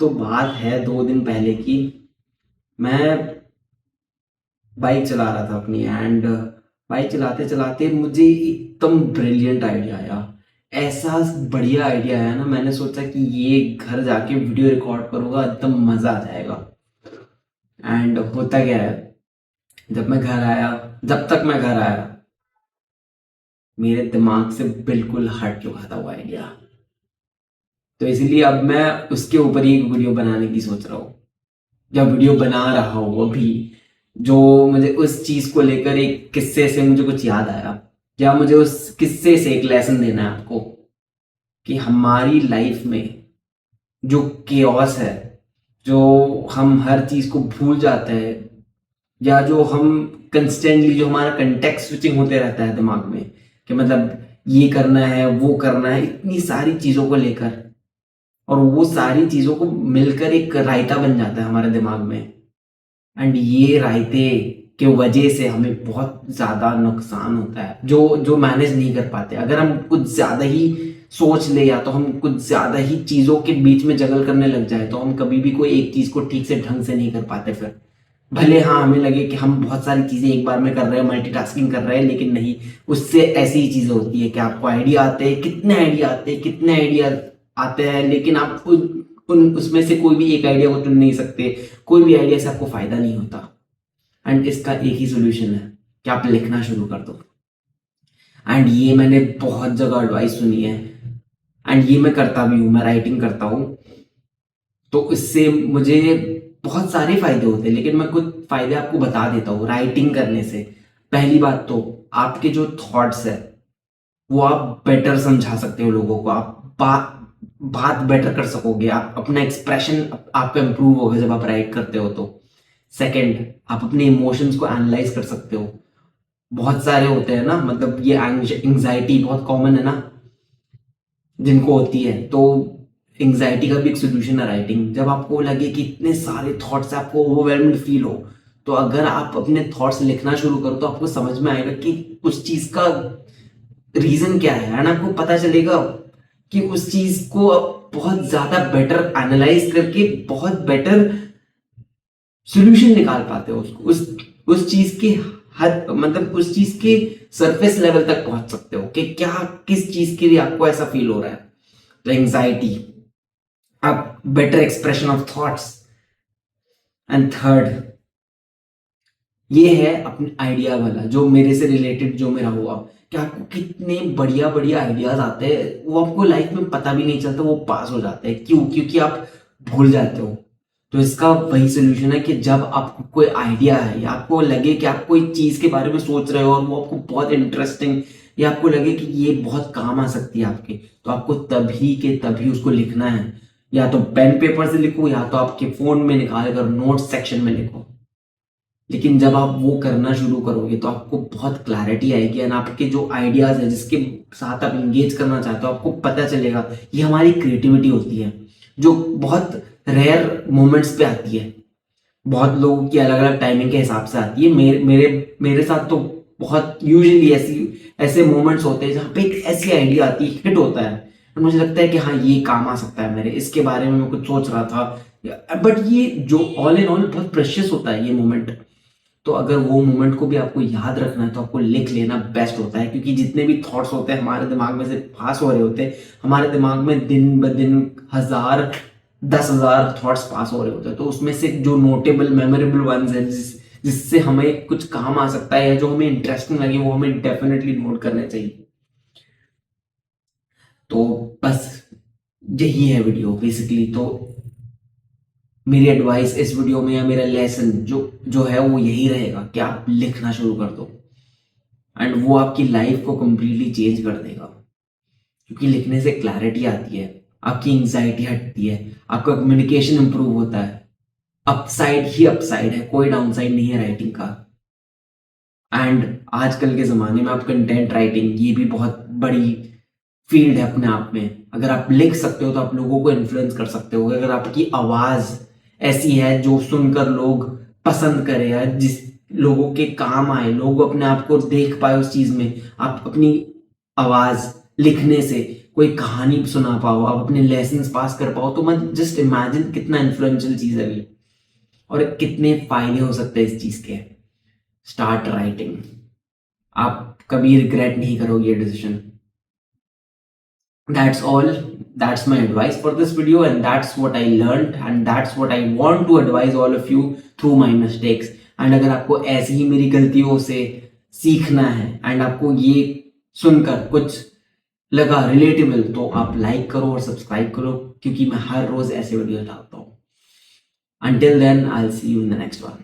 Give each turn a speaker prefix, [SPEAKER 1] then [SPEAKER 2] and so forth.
[SPEAKER 1] तो बात है 2 दिन पहले की। मैं बाइक चला रहा था अपनी एंड बाइक चलाते चलाते मुझे एकदम ब्रिलियंट आइडिया आया। ऐसा बढ़िया आइडिया आया ना, मैंने सोचा कि ये घर जाके वीडियो रिकॉर्ड करूंगा, एकदम मजा आ जाएगा। एंड होता क्या है, जब मैं घर आया जब तक मैं घर आया मेरे दिमाग से बिल्कुल हट चुका था वो आइडिया। तो इसलिए अब मैं उसके ऊपर ही एक वीडियो बनाने की सोच रहा हूँ, या वीडियो बना रहा हूँ अभी। जो मुझे उस चीज को लेकर एक किस्से से मुझे कुछ याद आया, या मुझे उस किस्से से एक लेसन देना है आपको कि हमारी लाइफ में जो केओस है, जो हम हर चीज को भूल जाते हैं, या जो हम कंस्टेंटली, जो हमारा कंटेक्स्ट स्विचिंग होते रहता है दिमाग में कि मतलब ये करना है वो करना है, इतनी सारी चीजों को लेकर, और वो सारी चीजों को मिलकर एक रायता बन जाता है हमारे दिमाग में। एंड ये रायते के वजह से हमें बहुत ज्यादा नुकसान होता है, जो जो मैनेज नहीं कर पाते। अगर हम कुछ ज्यादा ही सोच ले, या तो हम कुछ ज्यादा ही चीजों के बीच में जगल करने लग जाए, तो हम कभी भी कोई एक चीज को ठीक से ढंग से नहीं कर पाते। फिर भले हाँ हमें लगे कि हम बहुत सारी चीजें एक बार में कर रहे हैं, मल्टीटास्किंग कर रहे हैं, लेकिन नहीं, उससे ऐसी ही चीजें होती है कि आपको आइडिया आते हैं, कितने आइडिया आते हैं, लेकिन आप उन उसमें से कोई भी एक आइडिया को चुन नहीं सकते। कोई भी आइडिया से आपको फायदा नहीं होता। एंड इसका एक ही सोल्यूशन है कि आप लिखना शुरू कर दो। एंड ये मैंने बहुत जगह एडवाइस सुनी है, एंड ये मैं करता भी हूँ, मैं राइटिंग करता हूँ। तो इससे मुझे बहुत सारे फायदे होते हैं, लेकिन मैं कुछ फायदे आपको बता देता हूँ राइटिंग करने से। पहली बात तो, आपके जो थॉट्स है वो आप बेटर समझा सकते हो लोगों को, आप बात बेटर कर सकोगे, आप अपना एक्सप्रेशन आपका इंप्रूव होगा जब आप राइट करते हो तो। सेकंड, आप अपने इमोशंस को एनालाइज कर सकते हो। बहुत सारे होते हैं ना, मतलब ये एंग्जाइटी बहुत कॉमन है ना जिनको होती है, तो एंग्जाइटी का भी एक सोल्यूशन है राइटिंग। जब आपको लगे कि इतने सारे थॉट्स, आपको ओवरवेलम्ड फील हो, तो अगर आप अपने थॉट्स लिखना शुरू करो तो आपको समझ में आएगा कि उस चीज का रीजन क्या है, एंड आपको पता चलेगा कि उस चीज को आप बहुत ज्यादा बेटर एनालाइज करके बहुत बेटर सोल्यूशन निकाल पाते हो। उसको उस चीज के हद, मतलब उस चीज के सरफेस लेवल तक पहुंच सकते हो कि क्या, किस चीज के लिए आपको ऐसा फील हो रहा है। तो एंग्जाइटी, अब better expression of thoughts. And third, ये है अपने आइडिया वाला, जो मेरे से रिलेटेड जो मेरा हुआ कि आपको कितने बढ़िया बढ़िया आइडियाज आते हैं, वो आपको लाइफ में पता भी नहीं चलता, वो पास हो जाते हैं। क्यों? क्योंकि आप भूल जाते हो। तो इसका वही सोल्यूशन है कि जब आपको कोई आइडिया है, या आपको लगे कि आप कोई चीज के बारे में सोच रहे हो और वो आपको बहुत इंटरेस्टिंग, या आपको लगे कि ये बहुत काम आ सकती है आपके, तो आपको तभी के तभी उसको लिखना है। या तो पेन पेपर से लिखो, या तो आपके फोन में निकाल कर नोट्स सेक्शन में लिखो। लेकिन जब आप वो करना शुरू करोगे तो आपको बहुत क्लैरिटी आएगी, एंड आपके जो आइडियाज है जिसके साथ आप इंगेज करना चाहते हो, आपको पता चलेगा। ये हमारी क्रिएटिविटी होती है, जो बहुत रेयर मोमेंट्स पे आती है। बहुत लोगों की अलग अलग टाइमिंग के हिसाब से आती है। मेरे मेरे मेरे साथ तो बहुत यूजुअली ऐसे मोमेंट्स होते हैं जहाँ पे एक ऐसी आइडिया आती है, हिट होता है, और मुझे लगता है कि हाँ ये काम आ सकता है मेरे, इसके बारे में मैं कुछ सोच रहा था। बट ये जो ऑल इन ऑल बहुत प्रेशियस होता है ये मोमेंट। तो अगर वो मोमेंट को भी आपको याद रखना है तो आपको लिख लेना बेस्ट होता है, क्योंकि जितने भी थॉट्स होते हैं हमारे दिमाग में से पास हो रहे होते हैं, हमारे दिमाग में दिन ब दिन 10,000 थॉट्स पास हो रहे होते हैं। तो उसमें से जो नोटेबल मेमोरेबल वंस है, जिससे हमें कुछ काम आ सकता है, या जो हमें इंटरेस्टिंग लगे, वो हमें डेफिनेटली नोट करने चाहिए। तो बस यही है वीडियो बेसिकली। तो मेरी एडवाइस इस वीडियो में, या मेरा लेसन जो जो है वो यही रहेगा कि आप लिखना शुरू कर दो, एंड वो आपकी लाइफ को कंप्लीटली चेंज कर देगा। क्योंकि लिखने से क्लैरिटी आती है, आपकी एंग्जाइटी हटती है, आपका कम्युनिकेशन इंप्रूव होता है। अपसाइड ही अपसाइड है, कोई डाउनसाइड नहीं है राइटिंग का। एंड आजकल के ज़माने में आप कंटेंट राइटिंग, ये भी बहुत बड़ी फील्ड है अपने आप में। अगर आप लिख सकते हो तो आप लोगों को इन्फ्लुएंस कर सकते हो। अगर आपकी आवाज़ ऐसी है जो सुनकर लोग पसंद करें, या जिस लोगों के काम आए, लोग अपने आप को देख पाए उस चीज़ में, आप अपनी आवाज़ लिखने से कोई कहानी सुना पाओ, आप अपने लेसन्स पास कर पाओ, तो मैं जस्ट इमेजिन कितना इन्फ्लुएंशियल चीज़ है ये और कितने फायदे हो सकते हैं इस चीज़ के। स्टार्ट राइटिंग, आप कभी रिग्रेट नहीं करोगे ये decision. That's all. That's my advice for this video, and that's what I learned, and that's what I want to advise all of you through my mistakes. And अगर आपको ऐसी ही मेरी गलतियों से सीखना है एंड आपको ये सुनकर कुछ लगा रिलेटेबल, तो आप लाइक करो और सब्सक्राइब करो, क्योंकि मैं हर रोज ऐसे वीडियो डालता हूँ। Until then, I'll see you in the next one.